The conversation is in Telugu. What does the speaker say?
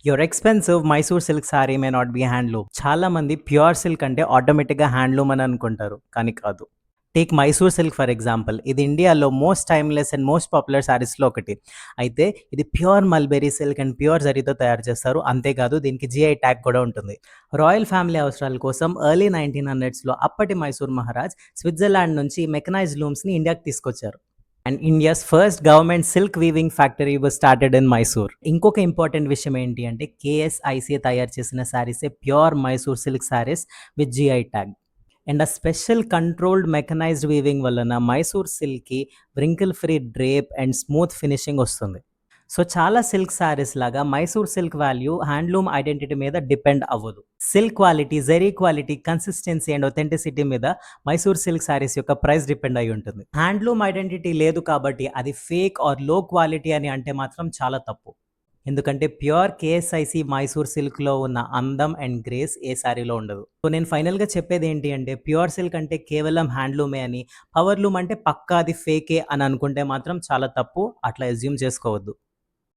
Your expensive Mysore silk sorry may not be handloom. చాలా మంది ప్యూర్ సిల్క్ అంటే ఆటోమేటిక్‌గా హ్యాండ్లూమ్ అని అనుకుంటారు. కానీ కాదు. Take Mysore silk for example. ఇది ఇండియాలో మోస్ట్ టైమ్‌లెస్ అండ్ మోస్ట్ పాపులర్ సారీస్‌లో ఒకటి. అయితే ఇది pure mulberry silk and pure జరీతో తయారు చేస్తారు. అంతేకాదు దీనికి జీఐ ట్యాగ్ కూడా ఉంటుంది. రాయల్ ఫ్యామిలీ అవసరాల కోసం ఎర్లీ 1900స్‌లో అప్పటి మైసూర్ మహారాజ్ స్విట్జర్లాండ్ నుంచి మెకనైజ్డ్ లూమ్స్‌ని ఇండియాకి తీసుకొచ్చారు. And India's first government silk weaving factory was started in Mysore. ఇంకొక ఇంపార్టెంట్ విషయం ఏంటి అంటే కేఎస్ఐసిఏ తయారు చేసిన శారీసే pure Mysore silk saris with GI tag. And ఆ స్పెషల్ కంట్రోల్డ్ మెకనైజ్డ్ వీవింగ్ వలన మైసూర్ సిల్క్కి wrinkle free drape and smooth finishing వస్తుంది. సో చాలా సిల్క్ శారీస్ లాగా Mysore silk value handloom identity మీద డిపెండ్ అవ్వదు. Silk quality, zari quality, consistency and authenticity మీద మైసూర్ సిల్క్ శారీస్ యొక్క ప్రైస్ డిపెండ్ అయి ఉంటుంది. హ్యాండ్లూమ్ ఐడెంటిటీ లేదు కాబట్టి అది ఫేక్ ఆర్ లో క్వాలిటీ అని అంటే మాత్రం చాలా తప్పు. ఎందుకంటే ప్యూర్ కేఎస్ఐసి మైసూర్ సిల్క్లో ఉన్న అందం అండ్ గ్రేస్ ఏ శారీలో ఉండదు. సో నేను ఫైనల్గా చెప్పేది ఏంటి అంటే ప్యూర్ సిల్క్ అంటే కేవలం హ్యాండ్లూమే అని, పవర్లూమ్ అంటే పక్కా అది ఫేకే అని అనుకుంటే మాత్రం చాలా తప్పు. అట్లా అజ్యూమ్ చేసుకోవద్దు.